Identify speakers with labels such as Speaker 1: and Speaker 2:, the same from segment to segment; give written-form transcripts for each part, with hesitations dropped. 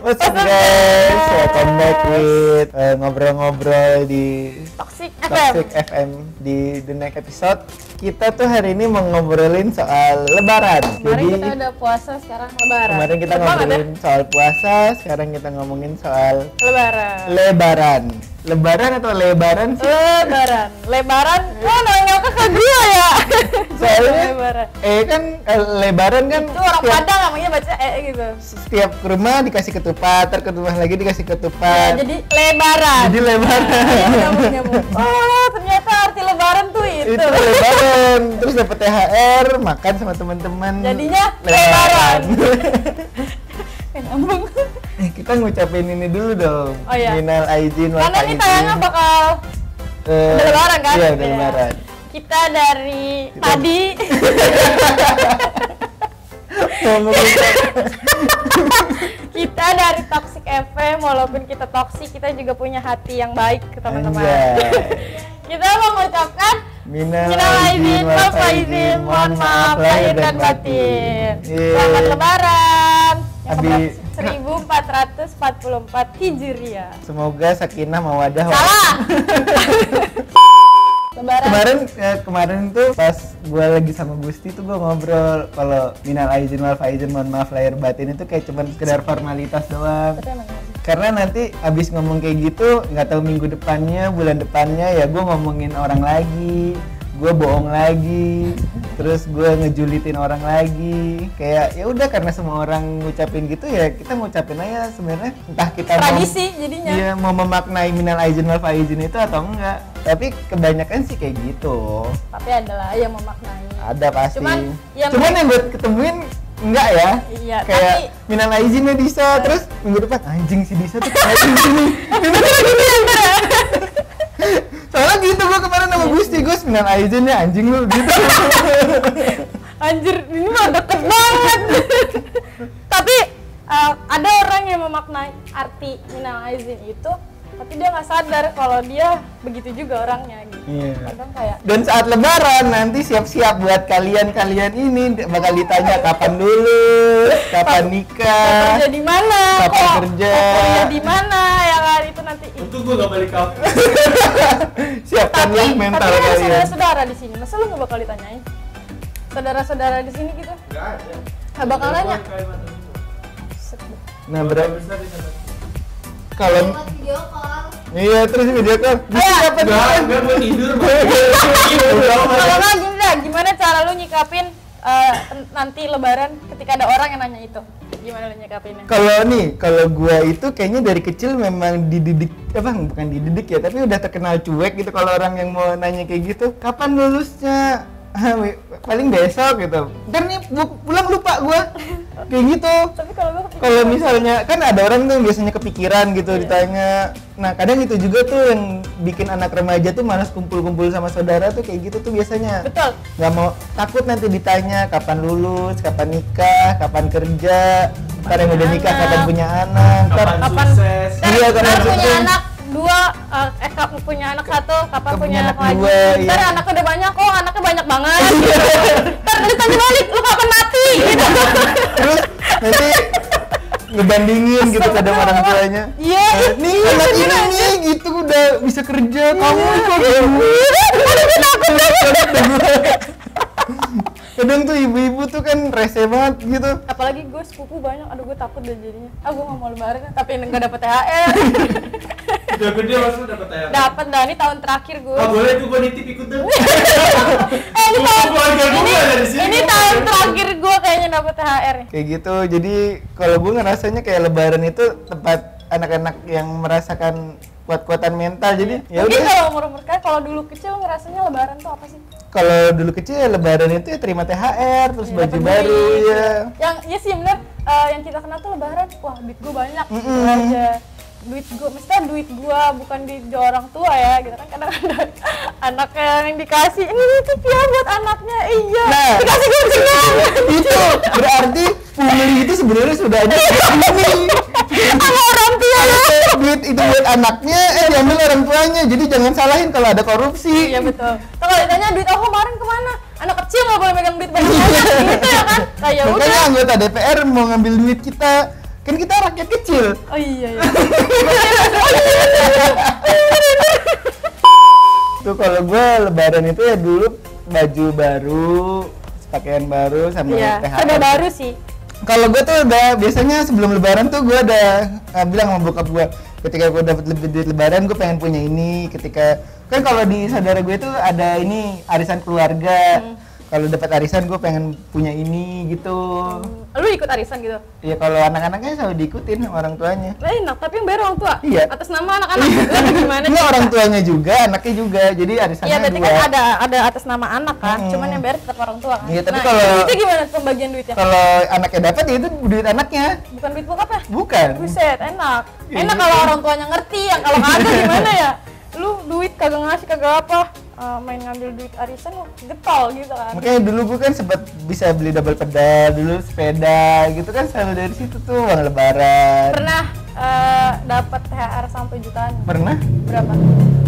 Speaker 1: What's up guys? Welcome back with ngobrol-ngobrol di
Speaker 2: Toxic
Speaker 1: FM di the next episode. Kita tuh hari ini mau ngobrolin soal lebaran.
Speaker 2: Kemarin kita udah puasa, sekarang lebaran.
Speaker 1: Kemarin kita ngobrolin soal puasa, sekarang kita ngomongin soal lebaran. Lebaran atau lebaran sih?
Speaker 2: Lebaran. Lo nanya ke gue ya?
Speaker 1: Soalnya
Speaker 2: lebaran.
Speaker 1: Kan lebaran kan
Speaker 2: itu orang Padang namanya baca gitu.
Speaker 1: Setiap ke rumah dikasih ketupat, ke rumah lagi dikasih ketupat.
Speaker 2: Ya, jadi lebaran.
Speaker 1: Nyambung.
Speaker 2: Oh, ternyata arti lebaran tuh itu.
Speaker 1: Itu lebaran. Terus dapat THR, makan sama teman-teman.
Speaker 2: Jadinya lebaran. Nyambung.
Speaker 1: Kita ngucapin ini dulu dong.
Speaker 2: Oh iya.
Speaker 1: Minal aizin wal faizin.
Speaker 2: Karena ini tayangnya bakal udah lebaran kan?
Speaker 1: Iya, udah lebaran.
Speaker 2: Kita dari tadi kita dari Toxic FM, walaupun kita toksik, kita juga punya hati yang baik ke teman-teman. Kita mau mengucapkan
Speaker 1: minal
Speaker 2: aizin wal faizin, mohon maaf lahir dan batin. Selamat lebaran. Yang 1444 Hijriah.
Speaker 1: Semoga sakinah mawaddah.
Speaker 2: Salah.
Speaker 1: Kemarin tuh pas gue lagi sama Gusti tuh gue ngobrol kalau minal aizin wal faizin mohon maaf lahir batin itu kayak cuman sekedar formalitas doang. Karena nanti abis ngomong kayak gitu nggak tahu minggu depannya, bulan depannya ya gue ngomongin orang lagi, gue bohong lagi, terus gue ngejulitin orang lagi. Kayak ya udah, karena semua orang ngucapin gitu ya kita ngucapin aja sebenarnya, entah kita
Speaker 2: tradisi jadinya.
Speaker 1: Iya, mau memaknai minal aizin wal faizin itu atau enggak. Tapi kebanyakan sih kayak gitu.
Speaker 2: Tapi adalah yang memaknai.
Speaker 1: Ada pasti.
Speaker 2: Cuman
Speaker 1: yang buat ketemuin enggak ya?
Speaker 2: Iya,
Speaker 1: kayak tapi minal aizinnya Disa, terus minggu depan anjing si Disa tuh kayak gini. Soalnya gitu gua kemarin sama Gusti, Gus minal aizinnya anjing lu gitu.
Speaker 2: Anjir, ini mah deket banget. Tapi ada orang yang memaknai arti minal aizin itu, tapi dia nggak sadar kalau dia begitu juga orangnya gitu.
Speaker 1: Iya.
Speaker 2: Kayak
Speaker 1: Dan saat lebaran nanti siap-siap buat kalian ini bakal ditanya kapan dulu, kapan nikah,
Speaker 2: kerja di mana,
Speaker 1: kapan kerja
Speaker 2: di mana ya kan, itu nanti.
Speaker 3: Untung gue gak balik kampung.
Speaker 1: Siapkanlah mental
Speaker 2: tapi
Speaker 1: kalian.
Speaker 2: saudara-saudara di sini, masa lu nggak bakal ditanyain? Saudara-saudara di sini gitu?
Speaker 3: Gak ada.
Speaker 2: Nggak bakal nanya.
Speaker 1: Nah kalau iya terus video call.
Speaker 3: Enggak mau tidur.
Speaker 2: Kalau nggak gini dah, gimana cara lu nyikapin nanti lebaran ketika ada orang yang nanya itu? Gimana lu nyikapinnya?
Speaker 1: Kalau gua itu kayaknya dari kecil memang dididik, bukan dididik ya, tapi udah terkenal cuek gitu. Kalau orang yang mau nanya kayak gitu, kapan lulusnya? Paling besok gitu. Dan nih pulang lupa gua. Kayak gitu.
Speaker 2: Tapi
Speaker 1: kalau misalnya kan ada orang tuh biasanya kepikiran gitu ditanya. Nah, kadang itu juga tuh yang bikin anak remaja tuh malas kumpul-kumpul sama saudara tuh kayak gitu tuh biasanya.
Speaker 2: Betul.
Speaker 1: Nggak mau, takut nanti ditanya kapan lulus, kapan nikah, kapan kerja, ntar yang udah nikah kapan punya anak,
Speaker 3: kapan sukses.
Speaker 1: Iya, kapan
Speaker 2: punya anak kapan punya anak satu, kapan punya anak lagi. Ntar anaknya udah banyak, anaknya banyak banget. Ntar ditanya balik, lu kapan mati? Gitu.
Speaker 1: Terus nanti ngebandingin gitu kadang orang tuanya.
Speaker 2: Iya.
Speaker 1: Nih anak ini nih gitu udah bisa kerja, kamu kok kadang tuh ibu-ibu tuh kan rese banget gitu.
Speaker 2: Apalagi gue sepupu banyak, aduh gue takut deh jadinya. Gue gak mau lebaran tapi nggak dapet THR.
Speaker 3: Udah gede maksudnya dapet THR?
Speaker 2: Dapet dah, ini tahun terakhir gue.
Speaker 3: Boleh tuh gue nitip ikut dong.
Speaker 2: Ini tahun terakhir gue kayaknya dapet THR.
Speaker 1: Kayak gitu, jadi kalau gue ngerasanya kayak lebaran itu tempat anak-anak yang merasakan kuat-kuatan mental. Jadi ya
Speaker 2: mungkin
Speaker 1: udah.
Speaker 2: kalau umur-umur kan, kalau dulu kecil ngerasanya lebaran tuh apa sih?
Speaker 1: Kalau dulu kecil ya lebaran itu ya terima THR, terus baju baru ya.
Speaker 2: Yang ya sih bener, yang kita kenal tuh lebaran, wah duit gue banyak gitu aja. Duit gue, mestinya duit gue bukan duit orang tua ya gitu kan. Kadang ada anaknya yang dikasih, ini titip ya buat anaknya, iya.
Speaker 1: Nah,
Speaker 2: dikasih guncingan.
Speaker 1: Itu berarti pungli itu sebenarnya sudah ada
Speaker 2: sama orang tua.
Speaker 1: Duit itu buat anaknya, diambil orang tuanya. Jadi jangan salahin kalau ada korupsi.
Speaker 2: Iya betul. Kalau ditanya duit aku kemarin kemana? Anak kecil nggak boleh megang duit banyak gitu ya kan? Nah ya udah.
Speaker 1: Makanya anggota DPR mau ngambil duit kita. Kan kita rakyat kecil.
Speaker 2: Oh iya iya.
Speaker 1: Tuh kalau gue lebaran itu ya dulu baju baru, pakaian baru sama
Speaker 2: Iya,
Speaker 1: THR.
Speaker 2: serba baru sih.
Speaker 1: Kalau gue tuh udah biasanya sebelum lebaran tuh gue udah bilang sama bokap gue, ketika gue dapet lebih duit lebaran gue pengen punya ini. Ketika kan kalau di saudara gue tuh ada ini arisan keluarga. Kalau dapat arisan gue pengen punya ini gitu.
Speaker 2: Lu ikut arisan gitu?
Speaker 1: Ya kalau anak-anaknya selalu diikutin sama orang tuanya.
Speaker 2: Lah enak, tapi yang bayar orang tua?
Speaker 1: Iya.
Speaker 2: Atas nama anak-anak? Lah gimana?
Speaker 1: Enggak, orang tuanya juga, anaknya juga. Jadi arisannya
Speaker 2: Iya, berarti
Speaker 1: dua.
Speaker 2: kan ada atas nama anak kan, cuman yang bayar tetap orang tua kan.
Speaker 1: Iya, tapi
Speaker 2: nah,
Speaker 1: kalau-
Speaker 2: itu gimana pembagian duitnya?
Speaker 1: Kalau anaknya dapat ya itu duit anaknya.
Speaker 2: Bukan duit bokapnya?
Speaker 1: Bukan.
Speaker 2: Buset, enak.
Speaker 1: Iya.
Speaker 2: Enak kalau orang tuanya ngerti, yang kalau kagak gimana ya? Lu duit kagak ngasih kagak apa? Main ngambil duit arisan getol gitu kan.
Speaker 1: Makanya dulu gue kan sempat bisa beli double pedal, dulu sepeda gitu kan selalu dari situ tuh uang lebaran.
Speaker 2: Pernah dapat THR sampai jutaan?
Speaker 1: Pernah?
Speaker 2: Berapa?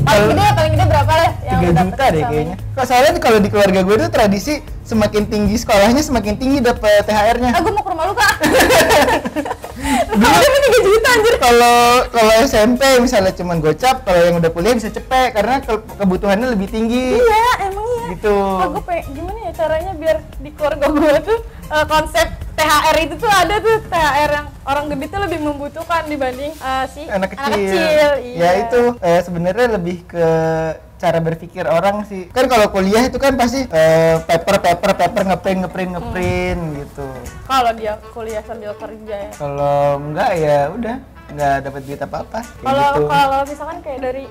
Speaker 1: Kalau-
Speaker 2: Paling gede berapa lah?
Speaker 1: 3 juta deh kayaknya. Kok soalnya kalau di keluarga gue tuh tradisi semakin tinggi sekolahnya semakin tinggi dapat THR-nya.
Speaker 2: Gue mau ke rumah lu kak. Lu dapat 3 juta anjir.
Speaker 1: Kalau SMP misalnya cuman gocap, kalau yang udah kuliah bisa cepet karena kebutuhannya lebih tinggi.
Speaker 2: Iya, emang iya.
Speaker 1: Gitu.
Speaker 2: Gue pengen gimana ya caranya biar di keluarga gue tuh konsep THR itu tuh ada tuh THR yang orang gede tuh lebih membutuhkan dibanding si
Speaker 1: Anak kecil.
Speaker 2: Iya.
Speaker 1: Ya itu sebenarnya lebih ke cara berpikir orang sih. Kan kalau kuliah itu kan pasti paper ngeprint gitu.
Speaker 2: Kalau dia kuliah sambil kerja ya.
Speaker 1: Kalau enggak ya udah nggak dapat duit apa-apa. Kayak
Speaker 2: Kalau
Speaker 1: gitu.
Speaker 2: kalau misalkan kayak dari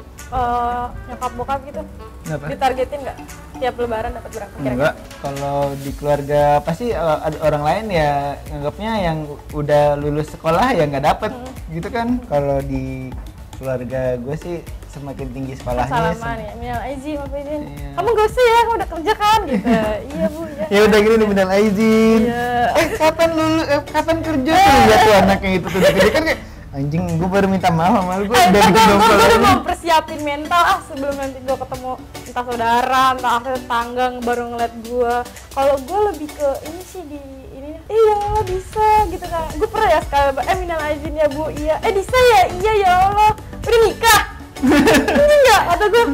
Speaker 2: nyokap bokap gitu,
Speaker 1: Kenapa?
Speaker 2: ditargetin nggak tiap lebaran dapat berapa kira-kira?
Speaker 1: Enggak, kalau di keluarga pasti ada orang lain ya nganggapnya yang udah lulus sekolah ya nggak dapet gitu kan. Kalau di keluarga gue sih semakin tinggi sekolahnya.
Speaker 2: Salaman ya, minal aizin, maaf izin.
Speaker 1: Iya.
Speaker 2: Kamu gak usah ya, kamu udah kerja kan gitu. Iya bu, ya.
Speaker 1: Ya udah gini nih minal aizin.
Speaker 2: Iya.
Speaker 1: Kapan lulus? Kapan kerja tuh? Lihat tuh anaknya itu tuh udah gede kan kayak anjing, gue baru minta maaf sama lu, gue udah bikin
Speaker 2: Gue
Speaker 1: dongkol
Speaker 2: udah
Speaker 1: lagi.
Speaker 2: mau persiapin mental sebelum nanti gue ketemu entah saudara, entah akhirnya tetangga baru ngeliat gue. Kalau gue lebih ke ini sih di ini, ya Allah bisa gitu kan. Gue pernah ya sekali, minal aizin ya bu, iya. Bisa ya, iya ya Allah. Udah nikah? Ini enggak, kata gue.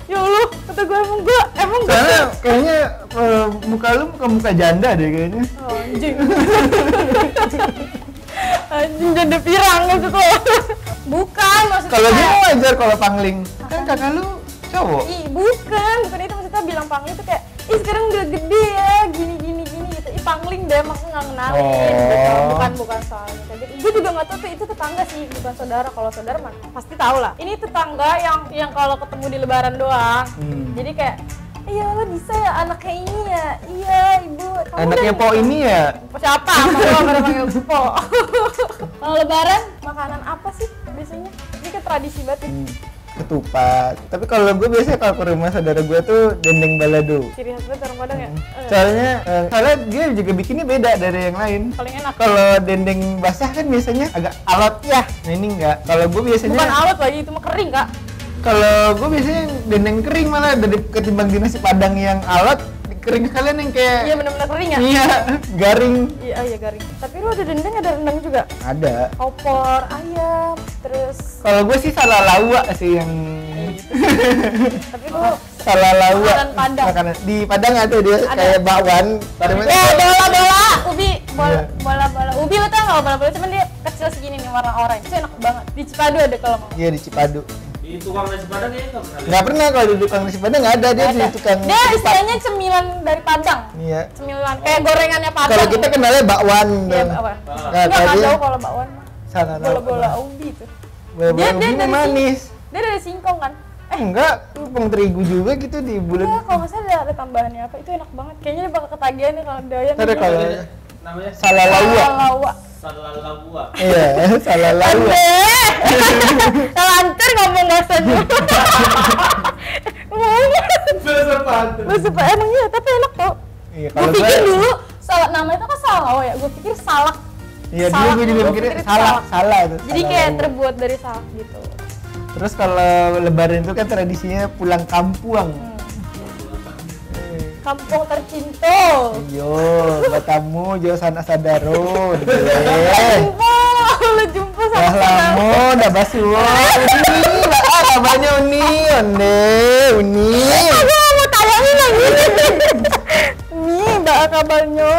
Speaker 2: Ya Allah, kata gue emang gue.
Speaker 1: Soalnya kayaknya muka lu muka janda deh kayaknya.
Speaker 2: Oh, anjing. Anjing janda pirang gitu tuh. Bukan maksudnya.
Speaker 1: Kalau dia wajar kalau pangling. Kan kakak lu cowok.
Speaker 2: Ih, bukan itu maksudnya bilang pangling tuh kayak ih sekarang udah gede ya gini gitu. Ih pangling deh maksudnya nggak kenalin gitu. Bukan soalnya kayak gitu. Gue juga nggak tahu tuh itu tetangga sih bukan saudara. Kalau saudara mah pasti tahu lah. Ini tetangga yang kalau ketemu di lebaran doang. Jadi kayak iya lo bisa ya anaknya ini ya. Iya ibu. Kamu
Speaker 1: Anaknya
Speaker 2: udah
Speaker 1: Po ini ya.
Speaker 2: siapa? Mau pada panggil Po. Kalau lebaran makanan apa sih biasanya? Ini kan tradisi banget ya.
Speaker 1: Ketupat. Tapi kalau gue biasanya kalau ke rumah saudara gue tuh dendeng balado.
Speaker 2: Ciri khas banget orang Padang ya.
Speaker 1: Soalnya dia juga bikinnya beda dari yang lain.
Speaker 2: Paling enak.
Speaker 1: Kalau dendeng basah kan biasanya agak alot ya. Nah ini enggak. Kalau gue biasanya
Speaker 2: Bukan alot lagi itu mah kering kak.
Speaker 1: kalau gue biasanya dendeng kering malah dari ketimbang di nasi padang yang alot, kering sekalian yang kayak
Speaker 2: Iya benar-benar kering ya.
Speaker 1: iya, garing.
Speaker 2: Iya garing. Tapi lu ada dendeng ada rendang juga.
Speaker 1: Ada.
Speaker 2: Opor, ayam, terus.
Speaker 1: Kalau gue sih salah lawa sih yang
Speaker 2: Tapi lu
Speaker 1: salah lawa.
Speaker 2: Makanan Padang.
Speaker 1: Makanan- di Padang ada dia
Speaker 2: Ada.
Speaker 1: kayak bakwan.
Speaker 2: bola, ubi,
Speaker 1: Iya.
Speaker 2: bola, ubi lu tau nggak bola cuman dia kecil segini nih warna oranye. Itu enak banget. Di Cipadu ada kalau mau.
Speaker 1: Iya di Cipadu.
Speaker 3: Di tukang nasi padang ya nggak pernah.
Speaker 1: Nggak pernah kalau di tukang nasi Padang nggak ada, dia di tukang
Speaker 2: Dia
Speaker 1: ketupat.
Speaker 2: istilahnya cemilan dari Padang.
Speaker 1: Iya.
Speaker 2: Cemilan kayak gorengannya Padang.
Speaker 1: Kalau kita kenalnya bakwan.
Speaker 2: Iya,
Speaker 1: dong.
Speaker 2: bakwan.
Speaker 1: Nah,
Speaker 2: Enggak
Speaker 1: kalau dia
Speaker 2: tahu kalau bakwan mah.
Speaker 1: salah lawa.
Speaker 2: Bola-bola ubi tuh.
Speaker 1: Bola-bola ubi mah manis.
Speaker 2: Dia dari singkong kan?
Speaker 1: Enggak, tepung terigu juga gitu di bulan.
Speaker 2: Iya, kalau nggak salah ada tambahannya apa, itu enak banget. Kayaknya dia bakal ketagihan nih kalau doyan.
Speaker 1: Ntar deh kalau
Speaker 3: Namanya
Speaker 1: salah lawa.
Speaker 2: Lawa.
Speaker 3: Salalabua.
Speaker 1: Iya, salah lawa.
Speaker 2: Lancar ngomong bahasa dulu. Ngomong.
Speaker 3: Bahasa Padang.
Speaker 2: Bahasa Pak, emang iya, tapi enak kok.
Speaker 1: Iya,
Speaker 2: Gue
Speaker 1: kalau
Speaker 2: pikir
Speaker 1: gue
Speaker 2: dulu, salah namanya itu kan salah lawa ya. Gue pikir salak.
Speaker 1: iya dulu
Speaker 2: salak
Speaker 1: gue juga
Speaker 2: dulu,
Speaker 1: mikirnya
Speaker 2: pikir itu
Speaker 1: salah
Speaker 2: salak.
Speaker 1: itu.
Speaker 2: Jadi
Speaker 1: salah
Speaker 2: kayak
Speaker 1: lawa.
Speaker 2: terbuat dari salak gitu.
Speaker 1: Terus kalau lebaran itu kan tradisinya pulang kampung.
Speaker 2: Kampung tercinta.
Speaker 1: Yo, batamu jo sana sadaro.
Speaker 2: Kampung. lu jumpa sama
Speaker 1: Lah lamo udah basuh. Uni, lah kabarnya Uni, Uni.
Speaker 2: Aku mau tayangin lagi. Nih, mbak kabarnya.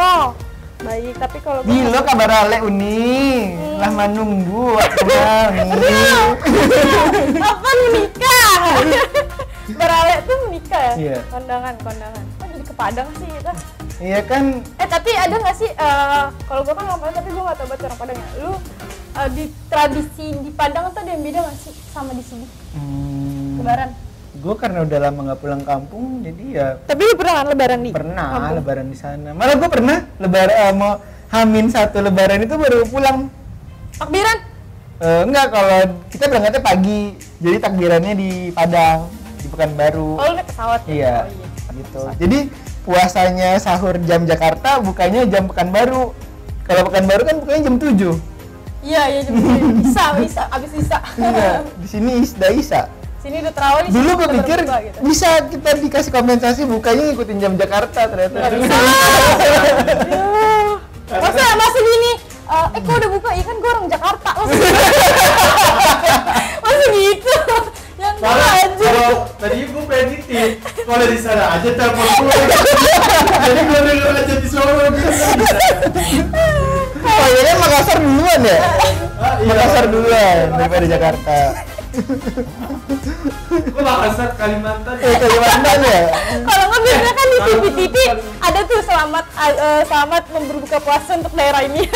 Speaker 2: Baik, tapi kalau
Speaker 1: Bilo kabar ale Uni. Lah manunggu waktunya Uni.
Speaker 2: apa nikah? Berale tuh menikah ya?
Speaker 1: Iya.
Speaker 2: Kondangan. Kok jadi ke Padang sih kita?
Speaker 1: Iya kan,
Speaker 2: Tapi ada nggak sih, kalau gue kan orang Padang tapi gue nggak tahu banget orang Padang ya. Lu di tradisi di Padang tuh ada yang beda nggak sih sama di sini? Lebaran.
Speaker 1: gue karena udah lama nggak pulang kampung, jadi ya
Speaker 2: Tapi lu pernah kan lebaran di?
Speaker 1: pernah
Speaker 2: kampung?
Speaker 1: lebaran di sana. Malah gue pernah lebaran mau Hamin 1 lebaran itu baru pulang.
Speaker 2: Takbiran?
Speaker 1: Enggak, kalau kita berangkatnya pagi, jadi takbirannya di Padang, di Pekanbaru.
Speaker 2: Oh, lu naik pesawat ya?
Speaker 1: Iya,
Speaker 2: Oh, iya.
Speaker 1: gitu. Jadi puasanya sahur jam Jakarta, bukanya jam Pekanbaru. Kalau Pekanbaru kan bukanya jam 7.
Speaker 2: Iya, jam Isa, abis Isa.
Speaker 1: Iya, di sini Isda Isa.
Speaker 2: Sini udah terawih.
Speaker 1: Dulu
Speaker 2: sini
Speaker 1: gue
Speaker 2: udah
Speaker 1: pikir
Speaker 2: berbuka, gitu.
Speaker 1: bisa kita dikasih kompensasi bukanya ngikutin jam Jakarta, ternyata.
Speaker 2: Nggak bisa. Masa gini, kok udah buka? Iya kan gue orang Jakarta. Masa gitu? Yang gue
Speaker 3: Malah
Speaker 2: aja.
Speaker 3: kalau tadi gue prediksi kalau di sana aja telepon gue. Jadi gue denger aja di Solo bisa.
Speaker 1: Oh iya, Makassar duluan ya?
Speaker 3: Iya.
Speaker 1: Makassar duluan daripada Jakarta.
Speaker 3: Gue Makassar Kalimantan.
Speaker 1: Kalimantan ya?
Speaker 2: Kalau nggak biasanya kan di TV ada tuh selamat berbuka puasa untuk daerah ini.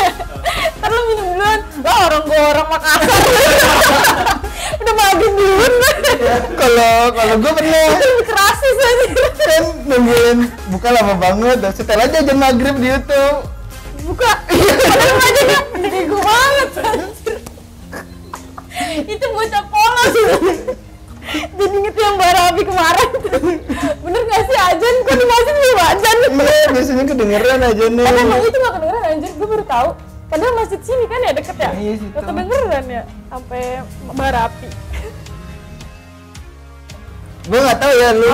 Speaker 2: Ntar lu minum duluan, lah orang Makassar. Udah maghrib duluan.
Speaker 1: Kalau gue pernah
Speaker 2: Itu kerasis aja.
Speaker 1: kan nungguin buka lama banget, dan setel aja jam maghrib di YouTube.
Speaker 2: Buka. Padahal aja kan bego banget. Anjir. Itu bocah polos. Jadi inget yang Barabi kemarin. Bener gak sih ajan? Kok di masjid belum ajan?
Speaker 1: Iya, biasanya kedengeran aja nih.
Speaker 2: Tapi emang itu gak kedengeran anjir, gue baru tahu. Padahal masjid sini kan ya deket ya?
Speaker 1: Iya, situ.
Speaker 2: Gak kedengeran ya? Sampai Barapi.
Speaker 1: Gue nggak tahu ya lu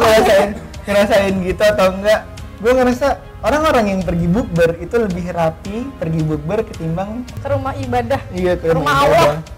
Speaker 1: ngerasain gitu atau enggak. Gue ngerasa orang-orang yang pergi bukber itu lebih rapi pergi bukber ketimbang
Speaker 2: Ke rumah ibadah.
Speaker 1: ke
Speaker 2: Rumah Allah.
Speaker 1: ibadah.